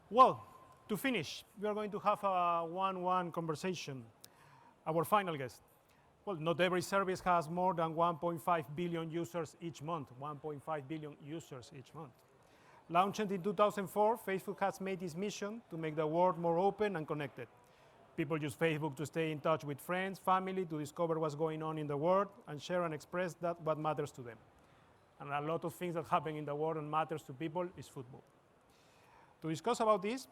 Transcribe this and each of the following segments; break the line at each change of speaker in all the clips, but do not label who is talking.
Well, to finish, we are going to have a one-on-one conversation. Our final guest. Well, not every service has more than 1.5 billion users each month. 1.5 billion users each month. Launched in 2004, Facebook has made its mission to make the world more open and connected. People use Facebook to stay in touch with friends, family, to discover what's going on in the world, and share and express that what matters to them. And a lot of things that happen in the world and matters to people is football. To discuss about this,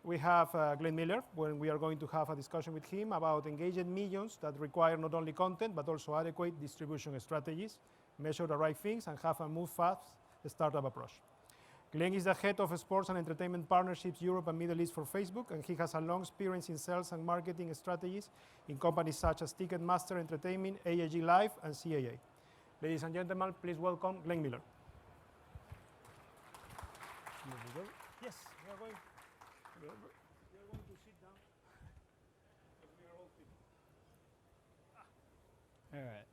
we have Glenn Miller, when we are going to have a discussion with him about engaged millions that require not only content, but also adequate distribution strategies, measure the right things, and have a move fast startup approach. Glenn is the head of Sports and Entertainment Partnerships Europe and Middle East for Facebook, and he has a long experience in sales and marketing strategies in companies such as Ticketmaster Entertainment, AIG Live, and CAA. Ladies and gentlemen, please welcome Glenn Miller. Yes, we are going to sit down. We are all people.
All right,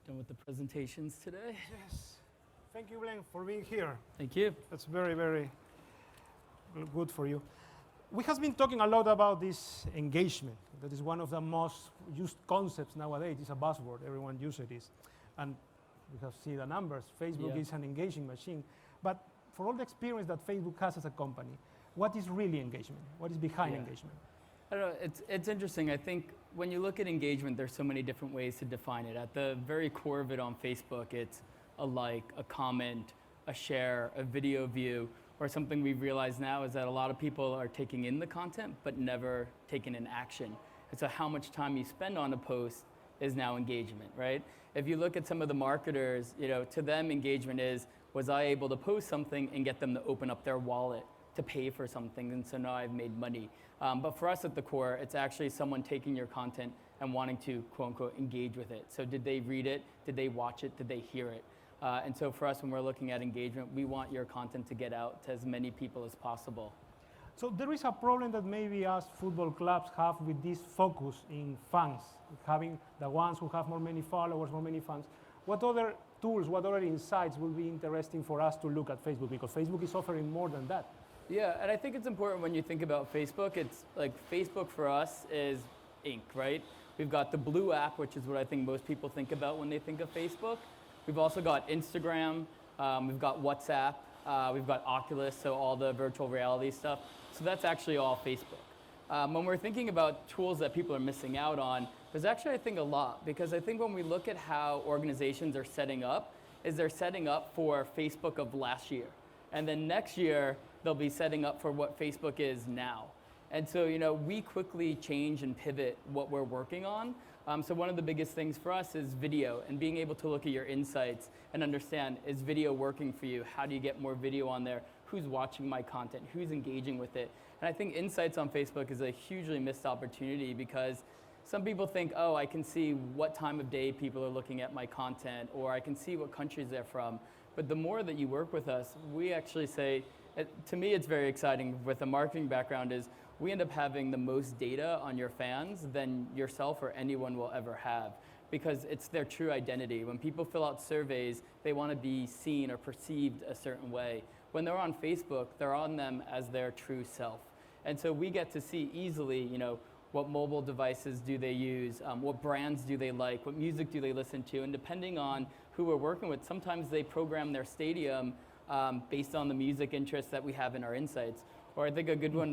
done with the presentations today.
Yes, thank you, Glenn, for being here.
Thank you.
That's very, very good for you. We have been talking a lot about this engagement. That is one of the most used concepts nowadays. It's a buzzword. Everyone uses it. And we have seen the numbers. Facebook is an engaging machine. But for all the experience that Facebook has as a company, what is really engagement? What is behind engagement?
I don't know, it's interesting. I think when you look at engagement, there's so many different ways to define it. At the very core of it on Facebook, it's a like, a comment, a share, a video view, or something we've realized now is that a lot of people are taking in the content, but never taking in action. And so how much time you spend on a post is now engagement, right? If you look at some of the marketers, to them engagement is, was I able to post something and get them to open up their wallet to pay for something, and so now I've made money. But for us at the core, it's actually someone taking your content and wanting to, quote unquote, engage with it. So did they read it? Did they watch it? Did they hear it? And so for us, when we're looking at engagement, we want your content to get out to as many people as possible.
So there is a problem that maybe us football clubs have with this focus in fans, having the ones who have many followers, many fans. What other tools, what other insights will be interesting for us to look at Facebook? Because Facebook is offering more than that.
Yeah, and I think it's important when you think about Facebook, it's like Facebook for us is ink, right? We've got the blue app, which is what I think most people think about when they think of Facebook. We've also got Instagram, we've got WhatsApp, we've got Oculus, so all the virtual reality stuff. So that's actually all Facebook. When we're thinking about tools that people are missing out on, there's actually, I think, a lot. Because I think when we look at how organizations are setting up, is they're setting up for Facebook of last year. And then next year, they'll be setting up for what Facebook is now. And so, we quickly change and pivot what we're working on. So one of the biggest things for us is video and being able to look at your insights and understand, is video working for you? How do you get more video on there? Who's watching my content? Who's engaging with it? And I think insights on Facebook is a hugely missed opportunity because some people think, oh, I can see what time of day people are looking at my content, or I can see what countries they're from. But the more that you work with us, we actually say, to me it's very exciting with a marketing background, is we end up having the most data on your fans than yourself or anyone will ever have, because it's their true identity. When people fill out surveys, they want to be seen or perceived a certain way. When they're on Facebook, they're on them as their true self. And so we get to see easily, what mobile devices do they use, what brands do they like, what music do they listen to, and depending on who we're working with, sometimes they program their stadium based on the music interests that we have in our insights. Or I think a good one,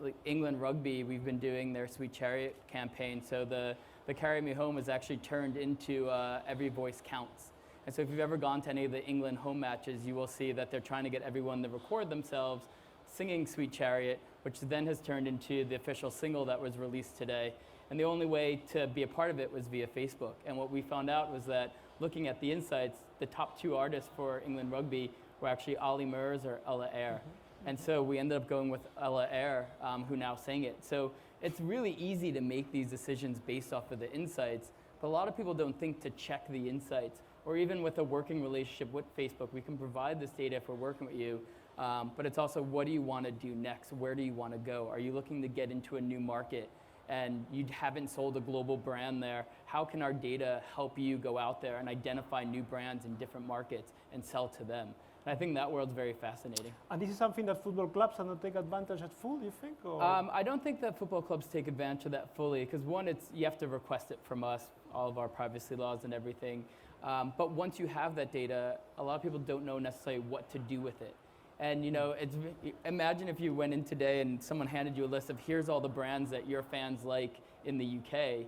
like England Rugby, we've been doing their Sweet Chariot campaign, so the Carry Me Home is actually turned into Every Voice Counts. And so if you've ever gone to any of the England home matches, you will see that they're trying to get everyone to record themselves singing Sweet Chariot, which then has turned into the official single that was released today. And the only way to be a part of it was via Facebook. And what we found out was that looking at the insights, the top 2 artists for England Rugby were actually Ollie Murs or Ella Eyre. And so we ended up going with Ella Eyre, who now sang it. So it's really easy to make these decisions based off of the insights, but a lot of people don't think to check the insights. Or even with a working relationship with Facebook, we can provide this data if we're working with you, but it's also, what do you want to do next? Where do you want to go? Are you looking to get into a new market? and you haven't sold a global brand there, how can our data help you go out there and identify new brands in different markets and sell to them? And I think that world's very fascinating.
And this is something that football clubs are not take advantage at full, you think? Or?
I don't think that football clubs take advantage of that fully, because one, you have to request it from us, all of our privacy laws and everything. But once you have that data, a lot of people don't know necessarily what to do with it. And imagine if you went in today and someone handed you a list of here's all the brands that your fans like in the UK,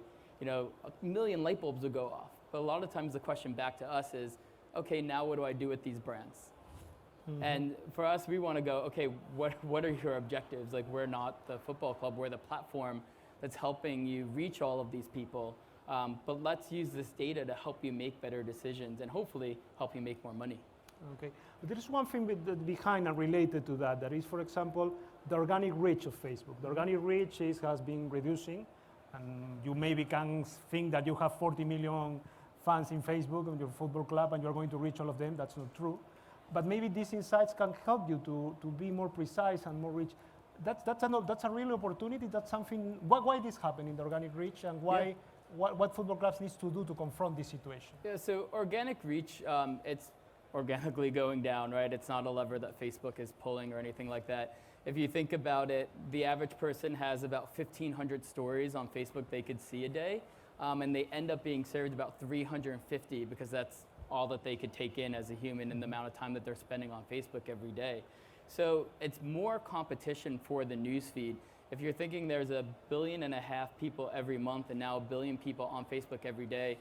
a million light bulbs would go off. But a lot of times the question back to us is, okay, now what do I do with these brands? Mm-hmm. And for us, we want to go, okay, what are your objectives? Like, we're not the football club, we're the platform that's helping you reach all of these people. But let's use this data to help you make better decisions and hopefully help you make more money.
Okay, but there is one thing behind and related to that. That is, for example, the organic reach of Facebook. The organic reach has been reducing, and you maybe can think that you have 40 million fans in Facebook on your football club and you're going to reach all of them. That's not true. But maybe these insights can help you to be more precise and more rich. That's a real opportunity. That's something. Why this happened in the organic reach, and why? Yeah. What football clubs needs to do to confront this situation?
Yeah. So organic reach, it's organically going down, right? It's not a lever that Facebook is pulling or anything like that. If you think about it, the average person has about 1,500 stories on Facebook they could see a day, and they end up being served about 350 because that's all that they could take in as a human in the amount of time that they're spending on Facebook every day. So it's more competition for the newsfeed. If you're thinking there's 1.5 billion people every month and now 1 billion people on Facebook every day,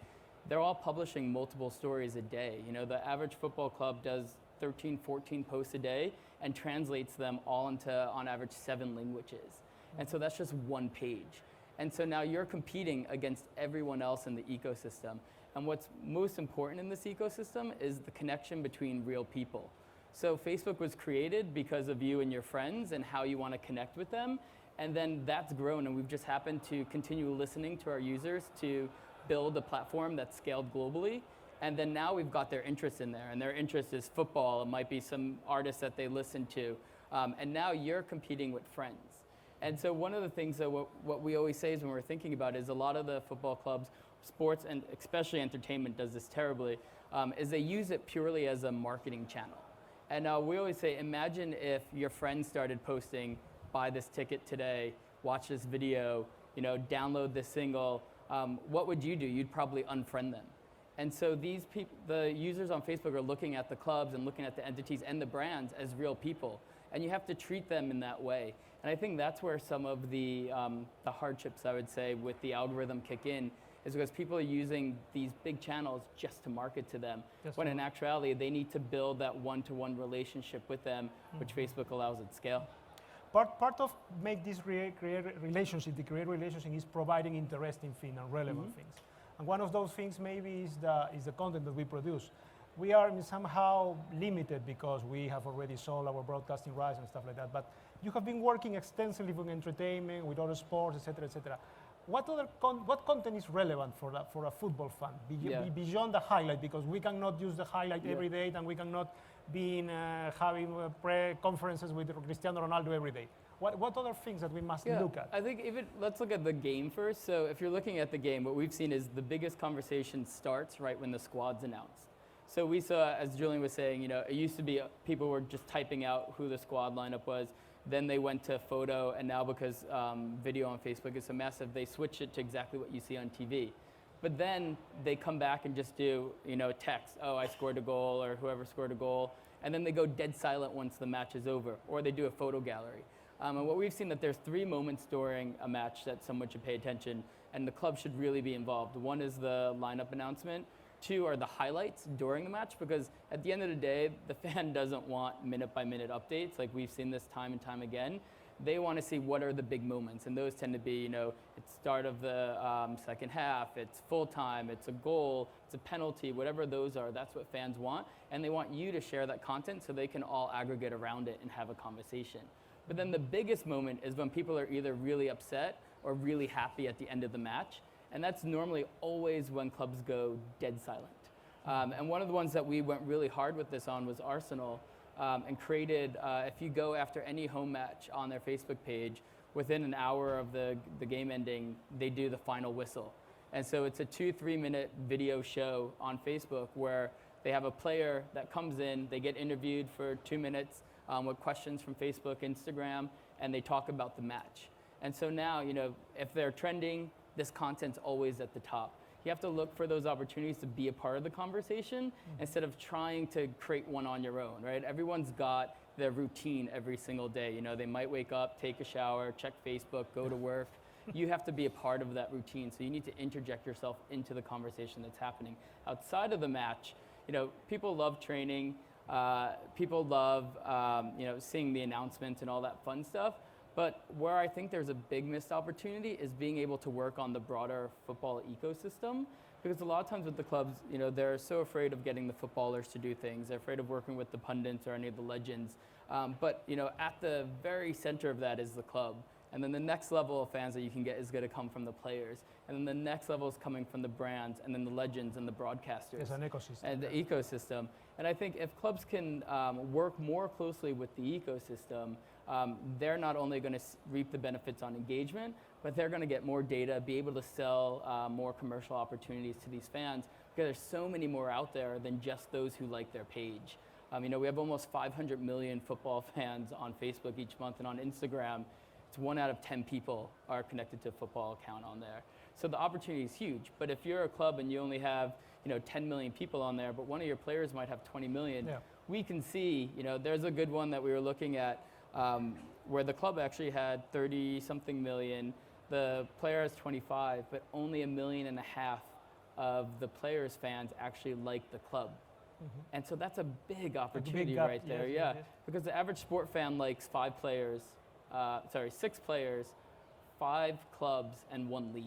they're all publishing multiple stories a day. The average football club does 13, 14 posts a day and translates them all into, on average, 7 languages. And so that's just one page. And so now you're competing against everyone else in the ecosystem. And what's most important in this ecosystem is the connection between real people. So Facebook was created because of you and your friends and how you want to connect with them. And then that's grown, and we've just happened to continue listening to our users to build a platform that's scaled globally. And then now we've got their interest in there, and their interest is football. It might be some artists that they listen to. And now you're competing with friends. And so one of the things that what we always say is when we're thinking about it is a lot of the football clubs, sports, and especially entertainment does this terribly, is they use it purely as a marketing channel. And we always say, imagine if your friends started posting, buy this ticket today, watch this video, download this single, what would you do? You'd probably unfriend them. And so these people, the users on Facebook are looking at the clubs and looking at the entities and the brands as real people. And you have to treat them in that way. And I think that's where some of the hardships, I would say, with the algorithm kick in, is because people are using these big channels just to market to them. That's when in actuality, they need to build that one-to-one relationship with them, which Facebook allows at scale.
Part of make this create relationship is providing interesting things and relevant things. And one of those things maybe is the content that we produce. We are somehow limited because we have already sold our broadcasting rights and stuff like that. But you have been working extensively with entertainment, with other sports, etc., etc. What content is relevant for a football fan beyond the highlight? Because we cannot use the highlight every day, and we cannot be having conferences with Cristiano Ronaldo every day. What other things that we must look at?
I think let's look at the game first. So if you're looking at the game, what we've seen is the biggest conversation starts right when the squad's announced. So we saw, as Julian was saying, it used to be people were just typing out who the squad lineup was. Then they went to photo, and now because video on Facebook is so massive, they switch it to exactly what you see on TV. But then they come back and just do, text, oh, I scored a goal, or whoever scored a goal. And then they go dead silent once the match is over, or they do a photo gallery. And what we've seen that there's 3 moments during a match that someone should pay attention, and the club should really be involved. One is the lineup announcement. 2 are the highlights during the match, because at the end of the day, the fan doesn't want minute-by-minute updates. Like we've seen this time and time again. They want to see what are the big moments, and those tend to be, it's start of the second half, it's full time, it's a goal, it's a penalty, whatever those are, that's what fans want. And they want you to share that content so they can all aggregate around it and have a conversation. But then the biggest moment is when people are either really upset or really happy at the end of the match. And that's normally always when clubs go dead silent. And one of the ones that we went really hard with this on was Arsenal, and created, if you go after any home match on their Facebook page, within an hour of the game ending, they do the final whistle. And so it's a 2-3 minute video show on Facebook where they have a player that comes in, they get interviewed for 2 minutes with questions from Facebook, Instagram, and they talk about the match. And so now, if they're trending, this content's always at the top. You have to look for those opportunities to be a part of the conversation instead of trying to create one on your own, right? Everyone's got their routine every single day. They might wake up, take a shower, check Facebook, go to work. You have to be a part of that routine, so you need to interject yourself into the conversation that's happening. Outside of the match, people love training, people love seeing the announcements and all that fun stuff, but where I think there's a big missed opportunity is being able to work on the broader football ecosystem, because a lot of times with the clubs, they're so afraid of getting the footballers to do things, they're afraid of working with the pundits or any of the legends, but at the very center of that is the club. And then the next level of fans that you can get is going to come from the players. And then the next level is coming from the brands, and then the legends and the broadcasters.
It's an ecosystem.
And the ecosystem. And I think if clubs can work more closely with the ecosystem, they're not only going to reap the benefits on engagement, but they're going to get more data, be able to sell more commercial opportunities to these fans, because there's so many more out there than just those who like their page. We have almost 500 million football fans on Facebook each month, and on Instagram, 1 out of 10 people are connected to a football account on there. So the opportunity is huge. But if you're a club and you only have 10 million people on there, but one of your players might have 20 million, we can see, there's a good one that we were looking at where the club actually had 30-something million. The player has 25, but only 1.5 million of the players' fans actually like the club. And so that's a big opportunity right there, yes. Because the average sport fan likes 6 players, 5 clubs, and 1 league.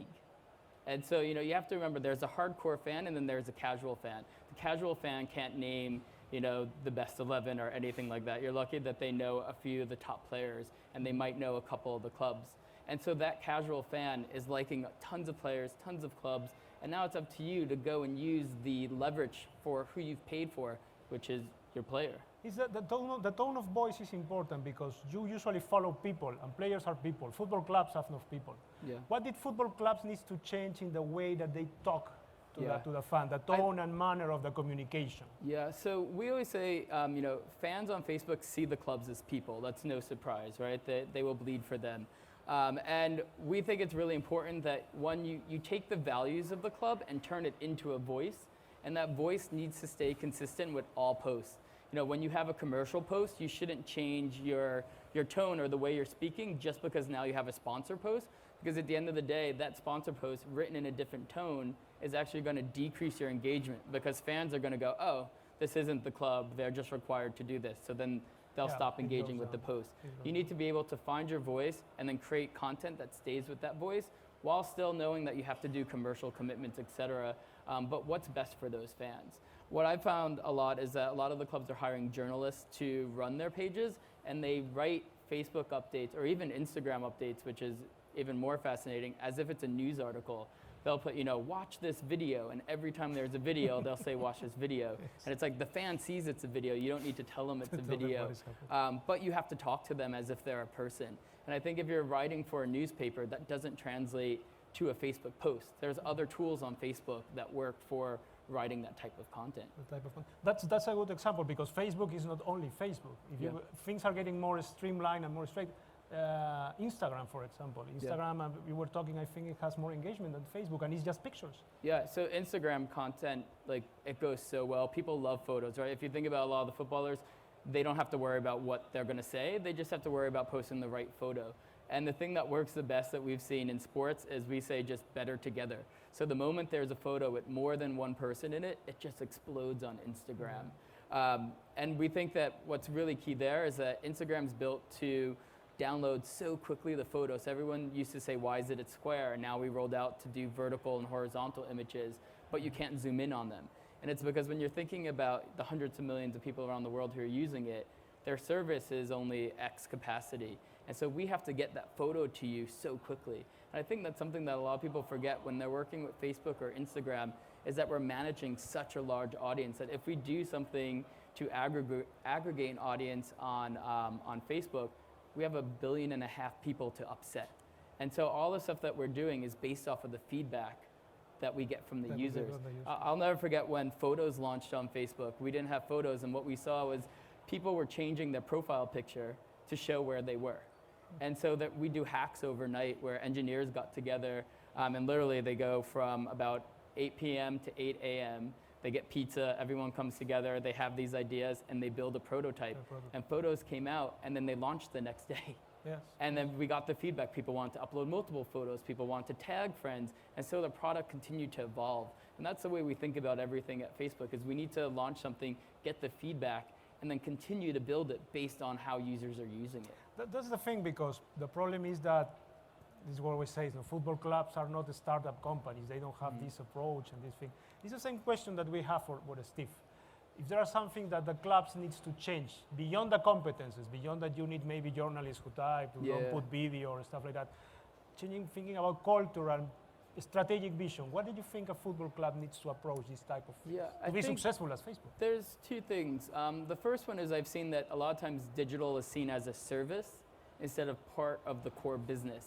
And so, you have to remember there's a hardcore fan and then there's a casual fan. The casual fan can't name, the best 11 or anything like that. You're lucky that they know a few of the top players and they might know a couple of the clubs. And so that casual fan is liking tons of players, tons of clubs, and now it's up to you to go and use the leverage for who you've paid for, which is your player.
Is that the tone of voice is important, because you usually follow people, and players are people. Football clubs have no people. What did football clubs need to change in the way that they talk to the fan, the tone and manner of the communication? Yeah,
so we always say, fans on Facebook see the clubs as people. That's no surprise, right? They will bleed for them. And we think it's really important that, one, you take the values of the club and turn it into a voice, and that voice needs to stay consistent with all posts. When you have a commercial post, you shouldn't change your tone or the way you're speaking just because now you have a sponsor post, because at the end of the day, that sponsor post written in a different tone is actually going to decrease your engagement, because fans are going to go, oh, this isn't the club, they're just required to do this. So then they'll stop engaging with the post. You need to be able to find your voice and then create content that stays with that voice while still knowing that you have to do commercial commitments, etc. But what's best for those fans? What I've found a lot is that a lot of the clubs are hiring journalists to run their pages, and they write Facebook updates or even Instagram updates, which is even more fascinating, as if it's a news article. They'll put, watch this video, and every time there's a video, they'll say, watch this video. And it's like the fan sees it's a video. You don't need to tell them it's a video. But you have to talk to them as if they're a person. And I think if you're writing for a newspaper, that doesn't translate to a Facebook post. There's other tools on Facebook that work for writing that type of content.
That's a good example, because Facebook is not only Facebook. Things are getting more streamlined and more straight. Instagram, for example. Instagram, we were talking, I think it has more engagement than Facebook, and it's just pictures.
Yeah, so Instagram content, it goes so well. People love photos, right? If you think about a lot of the footballers, they don't have to worry about what they're going to say. They just have to worry about posting the right photo. And the thing that works the best that we've seen in sports is we say just better together. So the moment there's a photo with more than one person in it, it just explodes on Instagram. And we think that what's really key there is that Instagram's built to download so quickly the photos. Everyone used to say, why is it square? And now we rolled out to do vertical and horizontal images, but you can't zoom in on them. And it's because when you're thinking about the hundreds of millions of people around the world who are using it, their service is only X capacity. And so we have to get that photo to you so quickly. And I think that's something that a lot of people forget when they're working with Facebook or Instagram, is that we're managing such a large audience that if we do something to aggregate an audience on Facebook, we have 1.5 billion people to upset. And so all the stuff that we're doing is based off of the feedback that we get from the users. I'll never forget when photos launched on Facebook. We didn't have photos, and what we saw was people were changing their profile picture to show where they were. And so that we do hacks overnight where engineers got together, and literally they go from about 8 p.m. to 8 a.m. They get pizza, everyone comes together, they have these ideas, and they build a prototype. And photos came out, and then they launched the next day.
Yes.
And then we got the feedback. People want to upload multiple photos. People want to tag friends. And so the product continued to evolve. And that's the way we think about everything at Facebook, is we need to launch something, get the feedback, and then continue to build it based on how users are using it.
That's the thing, because the problem is that, this is what we say, so football clubs are not startup companies. They don't have this approach and this thing. It's the same question that we have for Steve. If there are something that the clubs needs to change beyond the competences, beyond that you need maybe journalists who type, who don't put video or stuff like that, thinking about culture and strategic vision, what do you think a football club needs to approach this type of to be successful as Facebook?
There's two things. The first one is I've seen that a lot of times digital is seen as a service instead of part of the core business.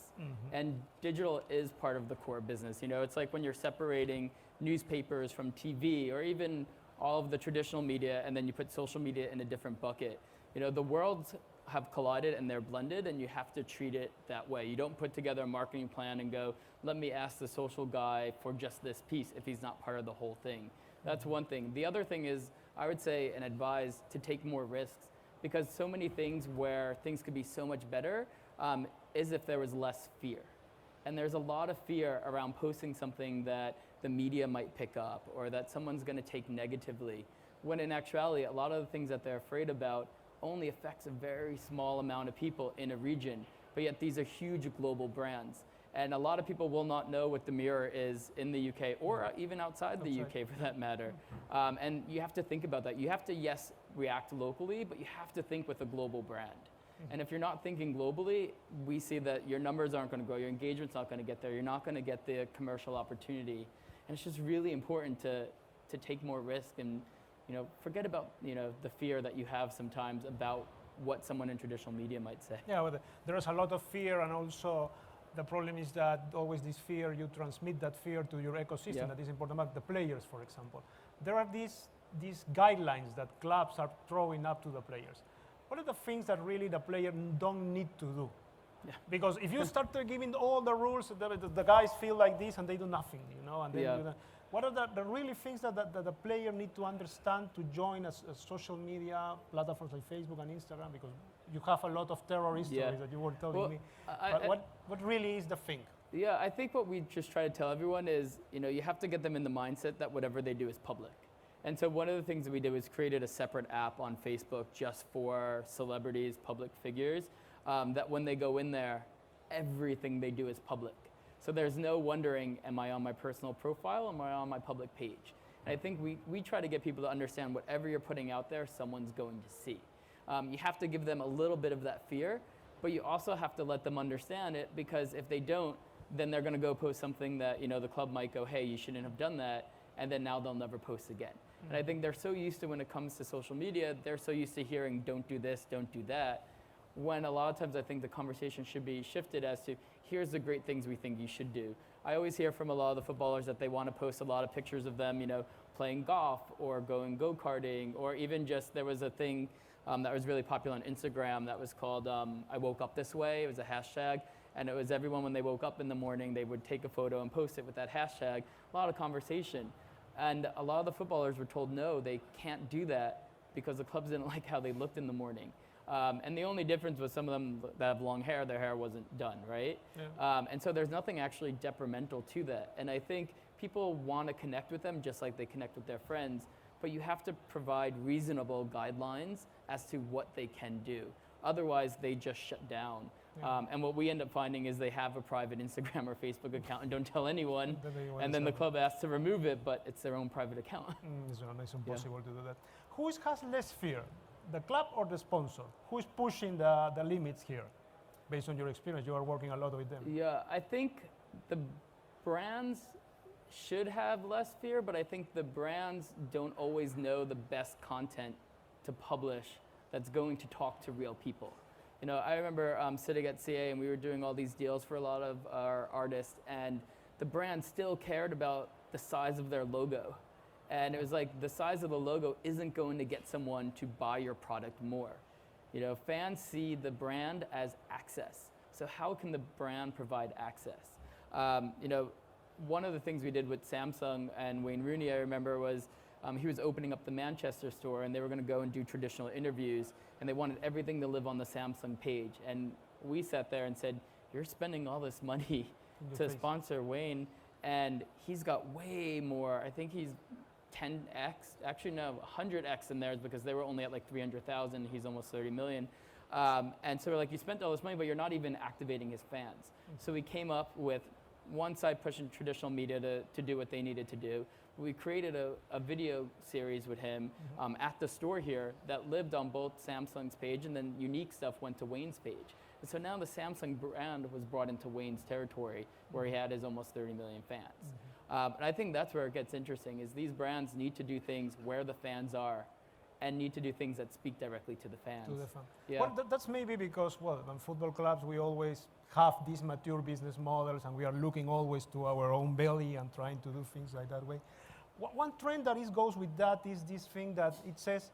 And digital is part of the core business. You know, it's like when you're separating newspapers from TV or even all of the traditional media, and then you put social media in a different bucket. You know, the worlds have collided and they're blended, and you have to treat it that way. You don't put together a marketing plan and go, let me ask the social guy for just this piece if he's not part of the whole thing. That's one thing. The other thing is, I would say and advise to take more risks, because so many things where things could be so much better is if there was less fear. And there's a lot of fear around posting something that the media might pick up or that someone's going to take negatively, when in actuality, a lot of the things that they're afraid about only affects a very small amount of people in a region, but yet these are huge global brands. And a lot of people will not know what the Mirror is in the UK or even outside the UK for that matter. And you have to think about that. You have to, yes, react locally, but you have to think with a global brand. And if you're not thinking globally, we see that your numbers aren't going to grow, your engagement's not going to get there, you're not going to get the commercial opportunity. And it's just really important to take more risk and, you know, forget about, you know, the fear that you have sometimes about what someone in traditional media might say.
Yeah, well, there is a lot of fear, and also the problem is that always this fear, you transmit that fear to your ecosystem. That is important about the players, for example. There are these guidelines that clubs are throwing up to the players. What are the things that really the player don't need to do? Because if you start giving all the rules, the guys feel like this and they do nothing, you know. And then what are the really things that the player need to understand to join a social media platforms like Facebook and Instagram? Because you have a lot of terror stories that you were telling me. What really is the thing?
Yeah, I think what we just try to tell everyone is, you know, you have to get them in the mindset that whatever they do is public. And so one of the things that we did was created a separate app on Facebook just for celebrities, public figures, that when they go in there, everything they do is public. So there's no wondering, am I on my personal profile or am I on my public page? And I think we try to get people to understand whatever you're putting out there, someone's going to see. You have to give them a little bit of that fear, but you also have to let them understand it, because if they don't, then they're going to go post something that, you know, the club might go, hey, you shouldn't have done that, and then now they'll never post again. And I think they're so used to, when it comes to social media, they're so used to hearing, don't do this, don't do that, when a lot of times I think the conversation should be shifted as to, here's the great things we think you should do. I always hear from a lot of the footballers that they want to post a lot of pictures of them, you know, playing golf or going go-karting, or even just, there was a thing that was really popular on Instagram that was called I woke up this way. It was a hashtag, and it was everyone when they woke up in the morning, they would take a photo and post it with that hashtag. A lot of conversation. And a lot of the footballers were told no, they can't do that because the clubs didn't like how they looked in the morning. And the only difference was some of them that have long hair, their hair wasn't done, right? And so there's nothing actually detrimental to that. And I think people want to connect with them just like they connect with their friends, but you have to provide reasonable guidelines as to what they can do. Otherwise, they just shut down. And what we end up finding is they have a private Instagram or Facebook account and don't tell anyone, and then the club asks to remove it, but it's their own private account.
It's impossible to do that. Who has less fear, the club or the sponsor? Who is pushing the limits here? Based on your experience, you are working a lot with them.
Yeah, I think the brands should have less fear, but I think the brands don't always know the best content to publish that's going to talk to real people. I remember sitting at CA and we were doing all these deals for a lot of our artists, and the brand still cared about the size of their logo. And it was like, the size of the logo isn't going to get someone to buy your product more. Fans see the brand as access. So how can the brand provide access? One of the things we did with Samsung and Wayne Rooney, I remember, was he was opening up the Manchester store, and they were going to go and do traditional interviews, and they wanted everything to live on the Samsung page. And we sat there and said, you're spending all this money to sponsor Wayne, and he's got way more. I think he's 10x, actually no, 100x in theirs, because they were only at like 300,000. He's almost 30 million. And so we're like, you spent all this money, but you're not even activating his fans. So we came up with one side pushing traditional media to do what they needed to do. We created a video series with him at the store here that lived on both Samsung's page, and then unique stuff went to Wayne's page. And so now the Samsung brand was brought into Wayne's territory, where he had his almost 30 million fans. And I think that's where it gets interesting, is these brands need to do things where the fans are, and need to do things that speak directly to the fans.
To the fan.
Yeah.
Well, that's maybe because, in football clubs, we always have these mature business models, and we are looking always to our own belly and trying to do things like that way. One trend that goes with that is this thing that it says,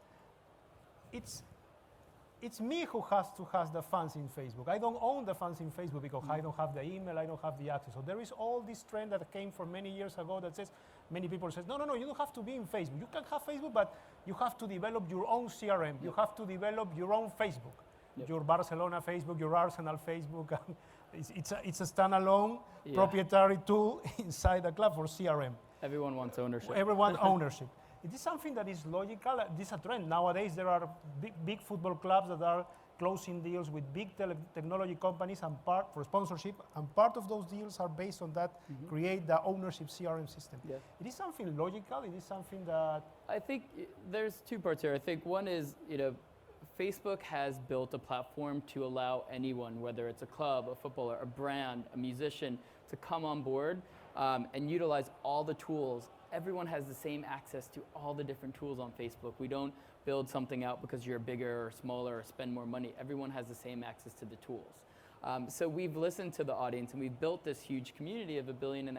it's me who has to have the fans in Facebook. I don't own the fans in Facebook because I don't have the email, I don't have the access. So there is all this trend that came from many years ago that says, many people say, no, you don't have to be in Facebook. You can have Facebook, but you have to develop your own CRM. You have to develop your own Facebook. Your Barcelona Facebook, your Arsenal Facebook. It's a standalone proprietary tool inside the club for CRM.
Everyone wants ownership.
Everyone ownership. It is something that is logical. This is a trend. Nowadays, there are big football clubs that are closing deals with big technology companies and for sponsorship, and part of those deals are based on that, create the ownership CRM system.
Yeah.
It is something logical. It is something that...
I think there's two parts here. I think one is, Facebook has built a platform to allow anyone, whether it's a club, a footballer, a brand, a musician, to come on board and utilize all the tools. Everyone has the same access to all the different tools on Facebook. We don't build something out because you're bigger or smaller or spend more money. Everyone has the same access to the tools. So we've listened to the audience, and we've built this huge community of 1.5 billion.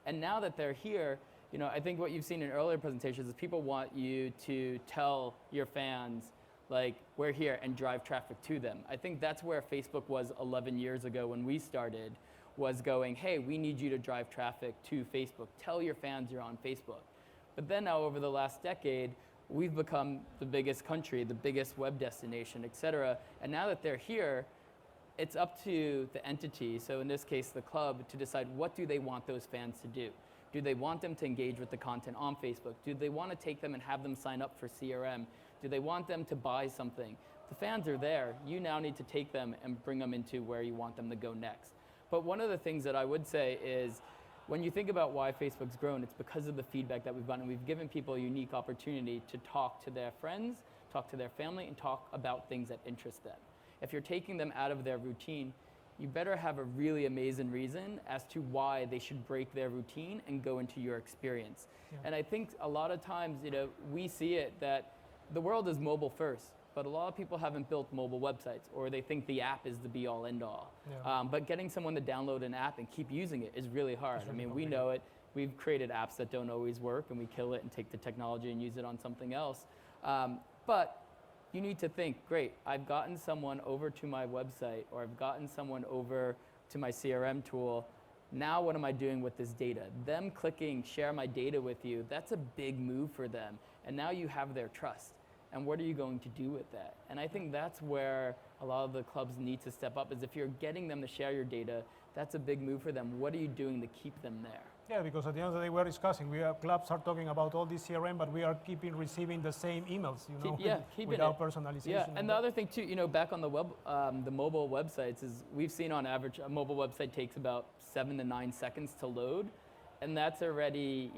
And now that they're here, I think what you've seen in earlier presentations is people want you to tell your fans, like, we're here, and drive traffic to them. I think that's where Facebook was 11 years ago when we started, was going, hey, we need you to drive traffic to Facebook. Tell your fans you're on Facebook. But then now, over the last decade, we've become the biggest country, the biggest web destination, et cetera. And now that they're here, it's up to the entity, so in this case, the club, to decide what do they want those fans to do. Do they want them to engage with the content on Facebook? Do they want to take them and have them sign up for CRM? Do they want them to buy something? The fans are there. You now need to take them and bring them into where you want them to go next. But one of the things that I would say is, when you think about why Facebook's grown, it's because of the feedback that we've gotten. We've given people a unique opportunity to talk to their friends, talk to their family, and talk about things that interest them. If you're taking them out of their routine, you better have a really amazing reason as to why they should break their routine and go into your experience. Yeah. And I think a lot of times, we see it that the world is mobile first, but a lot of people haven't built mobile websites, or they think the app is the be-all, end-all. Yeah. But getting someone to download an app and keep using it is really hard. I mean, we know it. We've created apps that don't always work, and we kill it and take the technology and use it on something else. But you need to think, great, I've gotten someone over to my website, or I've gotten someone over to my CRM tool. Now what am I doing with this data? Them clicking share my data with you, that's a big move for them. And now you have their trust. And what are you going to do with that? And I think that's where a lot of the clubs need to step up, is if you're getting them to share your data, that's a big move for them. What are you doing to keep them there?
Yeah, because at the end of the day, we're discussing, clubs are talking about all this CRM, but we are receiving the same emails, without personalization.
Yeah, and the other thing too, back on the web, the mobile websites, is we've seen on average a mobile website takes about 7 to 9 seconds to load, and that's already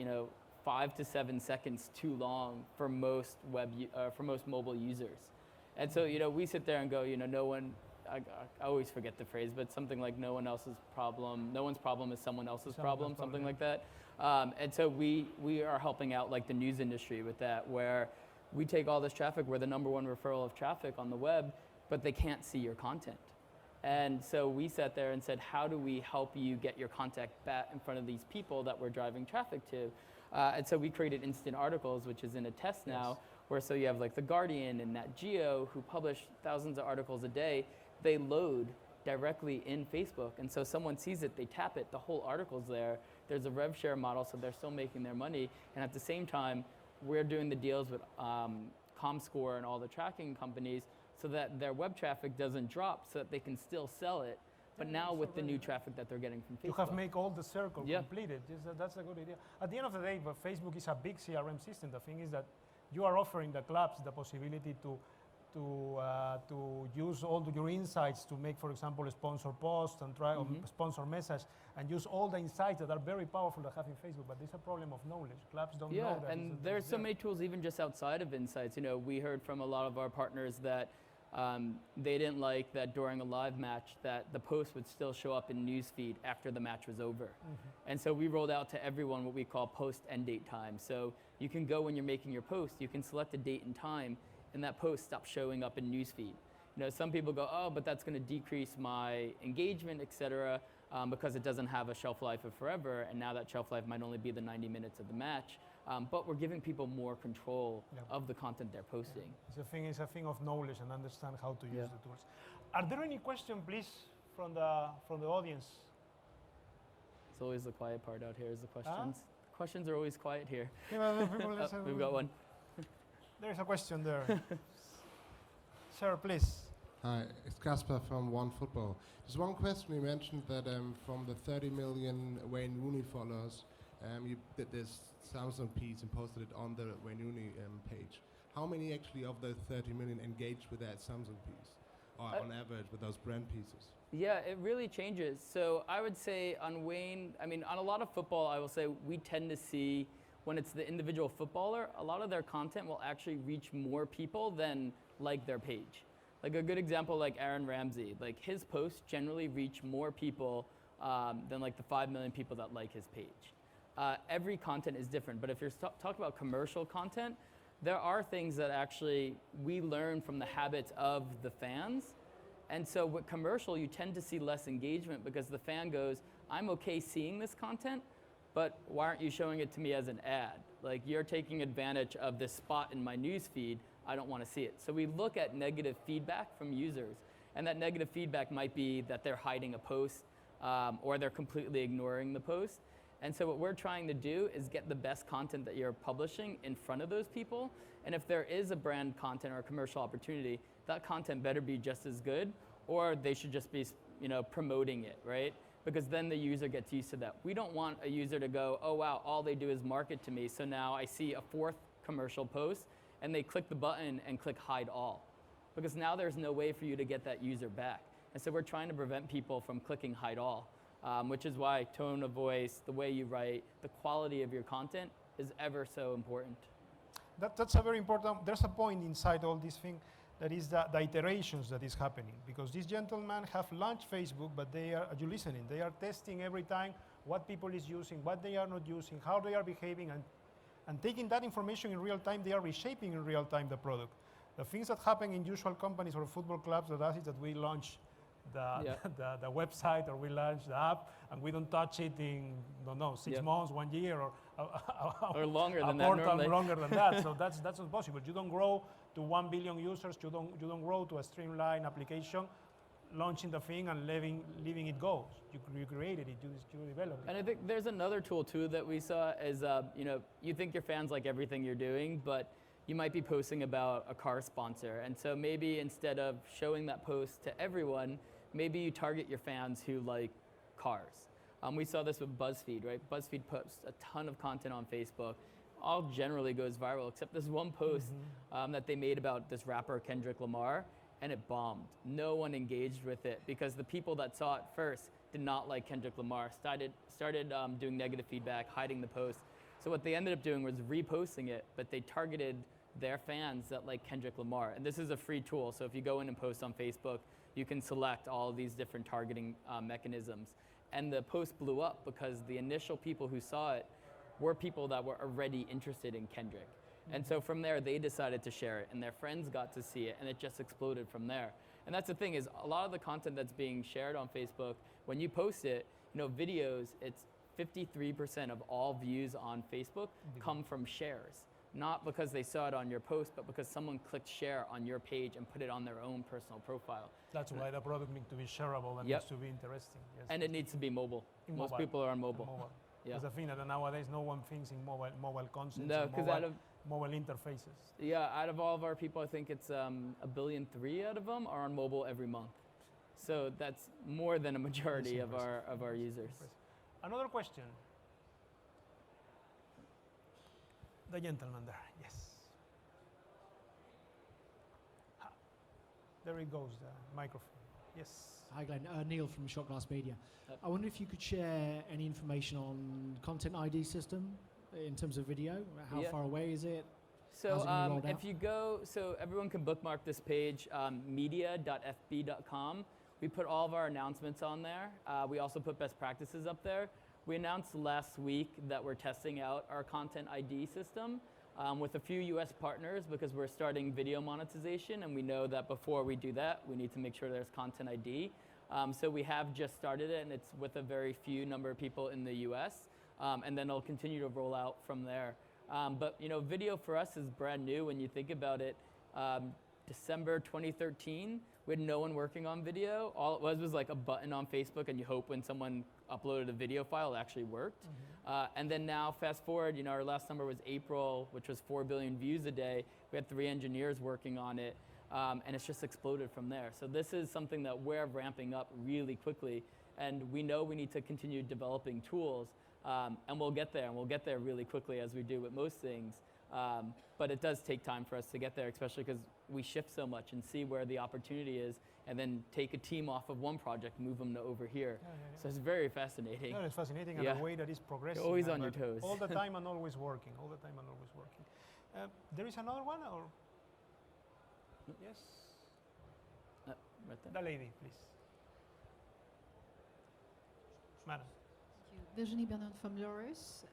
5 to 7 seconds too long for most mobile users. And so we sit there and go, no one. I always forget the phrase, but something like no one's problem is someone else's problem, something like that. And so we are helping out like the news industry with that, where we take all this traffic, we're the #1 referral of traffic on the web, but they can't see your content. And so we sat there and said, how do we help you get your content back in front of these people that we're driving traffic to? And so we created instant articles, which is in a test now, where so you have like The Guardian and Nat Geo, who publish thousands of articles a day. They load directly in Facebook. And so someone sees it, they tap it, the whole article's there. There's a rev share model, so they're still making their money. And at the same time, we're doing the deals with ComScore and all the tracking companies so that their web traffic doesn't drop, so that they can still sell it, but now with the new traffic that they're getting from Facebook.
You have make all the circle completed. That's a good idea. At the end of the day, but Facebook is a big CRM system. The thing is that you are offering the clubs the possibility to use all your insights to make, for example, a sponsor post and try a sponsor message, and use all the insights that are very powerful to have in Facebook. But there's a problem of knowledge. Clubs don't know that.
And there's so many tools even just outside of insights. You know, we heard from a lot of our partners that they didn't like that during a live match that the post would still show up in newsfeed after the match was over. And so we rolled out to everyone what we call post end date time. So you can go when you're making your post, you can select a date and time, and that post stops showing up in newsfeed. You know, some people go, oh, but that's going to decrease my engagement, et cetera, because it doesn't have a shelf life of forever, and now that shelf life might only be the 90 minutes of the match. But we're giving people more control of the content they're posting.
It's a thing of knowledge and understand how to use the tools. Are there any questions, please, from the audience?
It's always the quiet part out here is the questions. Questions are always quiet here. We've got one.
There's a question there. Sir, please.
Hi, it's Casper from One Football. There's one question. You mentioned that from the 30 million Wayne Rooney followers, you did this Samsung piece and posted it on the Wayne Rooney page. How many actually of those 30 million engaged with that Samsung piece, or on average with those brand pieces?
Yeah, it really changes. So I would say on Wayne, I mean, on a lot of football, I will say we tend to see when it's the individual footballer, a lot of their content will actually reach more people than like their page. Like a good example, like Aaron Ramsey, like his posts generally reach more people than like the 5 million people that like his page. Every content is different, but if you're talking about commercial content, there are things that actually we learn from the habits of the fans. And so with commercial, you tend to see less engagement because the fan goes, I'm okay seeing this content, but why aren't you showing it to me as an ad? Like, you're taking advantage of this spot in my news feed, I don't want to see it. So we look at negative feedback from users, and that negative feedback might be that they're hiding a post or they're completely ignoring the post. And so what we're trying to do is get the best content that you're publishing in front of those people, and if there is a brand content or a commercial opportunity, that content better be just as good, or they should just be, you know, promoting it, right? Because then the user gets used to that. We don't want a user to go, oh wow, all they do is market to me, so now I see a fourth commercial post and they click the button and click hide all. Because now there's no way for you to get that user back. And so we're trying to prevent people from clicking hide all, which is why tone of voice, the way you write, the quality of your content is ever so important.
That's a very important, there's a point inside all this thing that is the iterations that is happening, because these gentlemen have launched Facebook, but they are, are you listening? They are testing every time what people is using, what they are not using, how they are behaving, and taking that information in real time, they are reshaping in real time the product. The things that happen in usual companies or football clubs that is that we launch the website or we launch the app and we don't touch it in, don't know, 6 months, 1 year,
or longer than that.
Longer than that. So that's not possible. You don't grow to 1 billion users. You don't grow to a streamlined application, launching the thing and leaving it go. You created it. You developed it.
And I think there's another tool too that we saw is you know, you think your fans like everything you're doing, but you might be posting about a car sponsor. And so maybe instead of showing that post to everyone, maybe you target your fans who like cars. We saw this with BuzzFeed, right? BuzzFeed posts a ton of content on Facebook. All generally goes viral, except this one post that they made about this rapper Kendrick Lamar, and it bombed. No one engaged with it because the people that saw it first did not like Kendrick Lamar, started doing negative feedback, hiding the post. So what they ended up doing was reposting it, but they targeted their fans that like Kendrick Lamar. And this is a free tool, so if you go in and post on Facebook, you can select all of these different targeting mechanisms. And the post blew up because the initial people who saw it were people that were already interested in Kendrick. And so from there, they decided to share it, and their friends got to see it, and it just exploded from there. And that's the thing is a lot of the content that's being shared on Facebook, when you post it, videos, it's 53% of all views on Facebook come from shares. Not because they saw it on your post, but because someone clicked share on your page and put it on their own personal profile.
That's why the product needs to be shareable and needs to be interesting. Yes.
And it needs to be mobile. Most people are on mobile.
Because I think that nowadays no one thinks in mobile concepts,
no,
mobile interfaces.
Yeah, out of all of our people, I think it's 1.3 billion out of them are on mobile every month. So that's more than a majority of our users.
Another question. The gentleman there, yes. There he goes, the microphone. Yes.
Hi Glenn, Neil from Shot Glass Media.
Yep.
I wonder if you could share any information on content ID system in terms of video. How far away is it?
So if you go, so everyone can bookmark this page, media.fb.com. We put all of our announcements on there. We also put best practices up there. We announced last week that we're testing out our content ID system with a few US partners because we're starting video monetization, and we know that before we do that, we need to make sure there's content ID. So we have just started it, and it's with a very few number of people in the US, and then it'll continue to roll out from there. But video for us is brand new when you think about it. December 2013, we had no one working on video. All it was like a button on Facebook, and you hope when someone uploaded a video file, it actually worked. And then now, fast forward, our last number was April, which was 4 billion views a day. We had 3 engineers working on it, and it's just exploded from there. So this is something that we're ramping up really quickly, and we know we need to continue developing tools, and we'll get there, and we'll get there really quickly as we do with most things. But it does take time for us to get there, especially because we shift so much and see where the opportunity is, and then take a team off of one project, move them to over here. So it's very fascinating.
Yeah, it's fascinating, and the way that is progressing.
You're always on your toes.
All the time and always working. All the time and always working. There is another one, or yes?
Right there.
The lady, please. Madam.
Virginie Bernard from Laurus.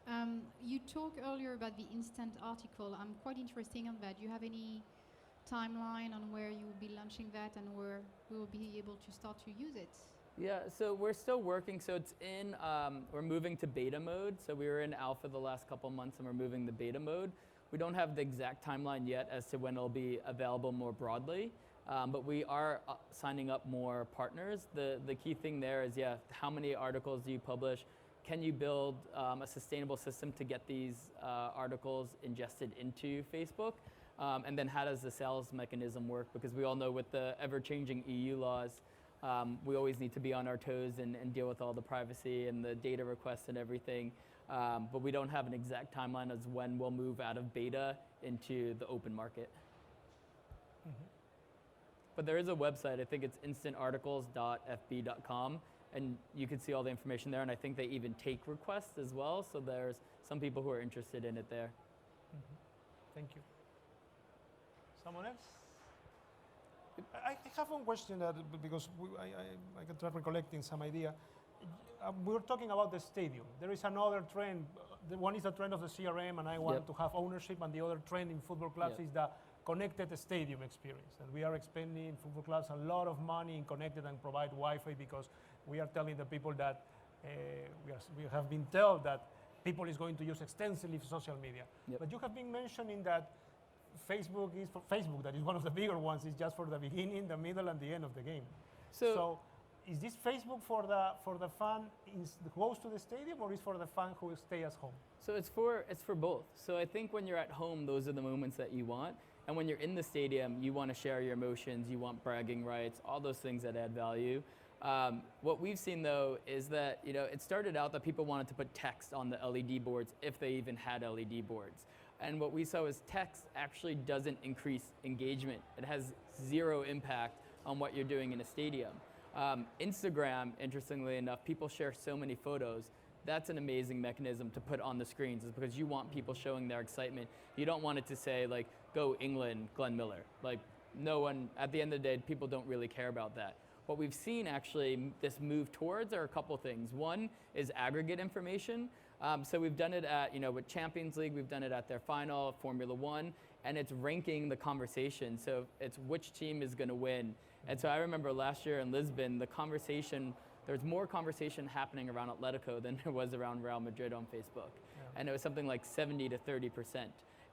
You talked earlier about the instant article. I'm quite interested on that. Do you have any timeline on where you will be launching that and where we will be able to start to use it?
Yeah, so we're still working. So it's in, we're moving to beta mode. So we were in alpha the last couple months, and we're moving to beta mode. We don't have the exact timeline yet as to when it'll be available more broadly. But we are signing up more partners. The key thing there is, how many articles do you publish? Can you build a sustainable system to get these articles ingested into Facebook? And then how does the sales mechanism work? Because we all know with the ever-changing EU laws, we always need to be on our toes and deal with all the privacy and the data requests and everything. But we don't have an exact timeline as when we'll move out of beta into the open market. But there is a website, I think it's instantarticles.fb.com, and you can see all the information there, and I think they even take requests as well, so there's some people who are interested in it there.
Thank you. Someone else? I have one question that, because I can try recollecting some idea. We were talking about the stadium. There is another trend. One is the trend of the CRM, and I want to have ownership, and the other trend in football clubs is the connected stadium experience. And we are expending in football clubs a lot of money in connected and provide Wi-Fi, because we are telling the people that we have been told that people is going to use extensively social media. But you have been mentioning that Facebook is for Facebook, that is one of the bigger ones, is just for the beginning, the middle, and the end of the game. So is this Facebook for the fan who goes to the stadium, or is for the fan who stays at home?
So it's for both. So I think when you're at home, those are the moments that you want. And when you're in the stadium, you want to share your emotions, you want bragging rights, all those things that add value. What we've seen though is that it started out that people wanted to put text on the LED boards if they even had LED boards. And what we saw is text actually doesn't increase engagement. It has zero impact on what you're doing in a stadium. Instagram, interestingly enough, people share so many photos. That's an amazing mechanism to put on the screens, is because you want people showing their excitement. You don't want it to say like, go England, Glenn Miller. Like, no one, at the end of the day, people don't really care about that. What we've seen actually this move towards are a couple things. One is aggregate information. So we've done it at, with Champions League, we've done it at their final, Formula One. and it's ranking the conversation. So it's which team is going to win. And so I remember last year in Lisbon, there's more conversation happening around Atletico than there was around Real Madrid on Facebook. Yeah. And it was something like 70 to 30%.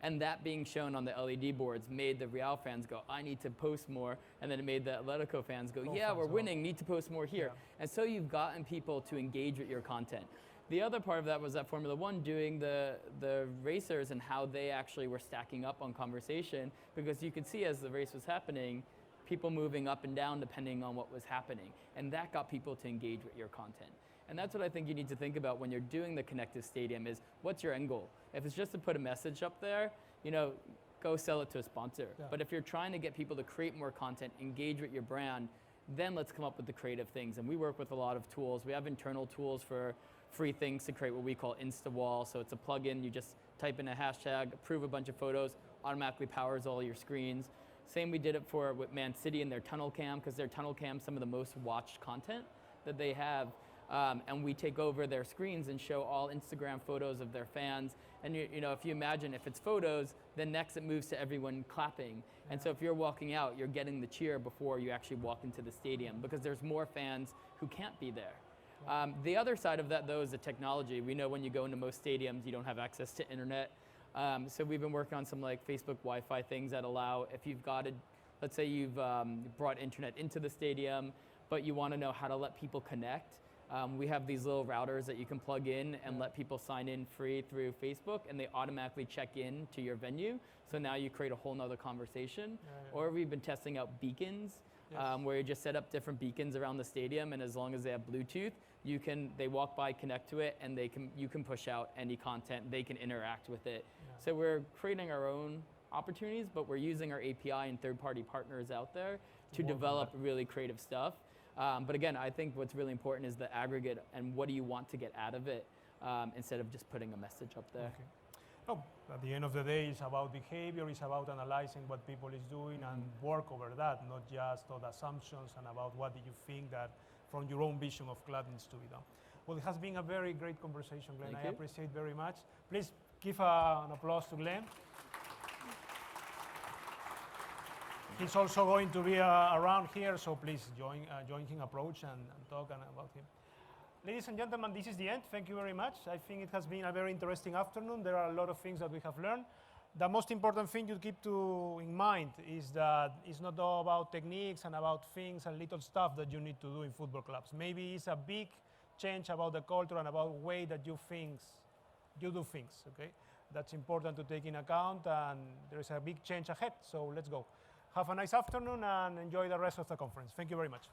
And that being shown on the LED boards made the Real fans go, I need to post more. And then it made the Atletico fans go, yeah, we're winning, need to post more here. Yeah. And so you've gotten people to engage with your content. The other part of that was that Formula One doing the racers and how they actually were stacking up on conversation, because you could see as the race was happening, people moving up and down depending on what was happening. And that got people to engage with your content. And that's what I think you need to think about when you're doing the connected stadium is, what's your end goal? If it's just to put a message up there, go sell it to a sponsor. Yeah. But if you're trying to get people to create more content, engage with your brand, then let's come up with the creative things. And we work with a lot of tools. We have internal tools for free things to create what we call InstaWall. So it's a plugin, you just type in a hashtag, approve a bunch of photos, automatically powers all your screens. Same we did it with Man City and their Tunnel Cam, because their Tunnel Cam some of the most watched content that they have. And we take over their screens and show all Instagram photos of their fans. And if you imagine, if it's photos, then next it moves to everyone clapping. Yeah. And so if you're walking out, you're getting the cheer before you actually walk into the stadium, because there's more fans who can't be there. The other side of that, though, is the technology. We know when you go into most stadiums, you don't have access to internet. So we've been working on some like Facebook Wi-Fi things that allow, if you've got let's say you've brought internet into the stadium, but you want to know how to let people connect. We have these little routers that you can plug in and let people sign in free through Facebook, and they automatically check in to your venue. So now you create a whole nother conversation. Or we've been testing out beacons, where you just set up different beacons around the stadium, and as long as they have Bluetooth, they walk by, connect to it, and you can push out any content. They can interact with it. Yeah. So we're creating our own opportunities, but we're using our API and third-party partners out there to develop really creative stuff. But again, I think what's really important is the aggregate and what do you want to get out of it, instead of just putting a message up there.
Okay. Oh, at the end of the day, it's about behavior, it's about analyzing what people is doing and work over that, not just on assumptions and about what do you think that from your own vision of Glad needs to be done. Well, it has been a very great conversation, Glenn. I appreciate very much. Please give an applause to Glenn. He's also going to be around here, so please join him, approach and talk about him. Ladies and gentlemen, this is the end. Thank you very much. I think it has been a very interesting afternoon. There are a lot of things that we have learned. The most important thing you keep in mind is that it's not all about techniques and about things and little stuff that you need to do in football clubs. Maybe it's a big change about the culture and about the way that you do things, okay? That's important to take in account, and there is a big change ahead, so let's go. Have a nice afternoon and enjoy the rest of the conference. Thank you very much.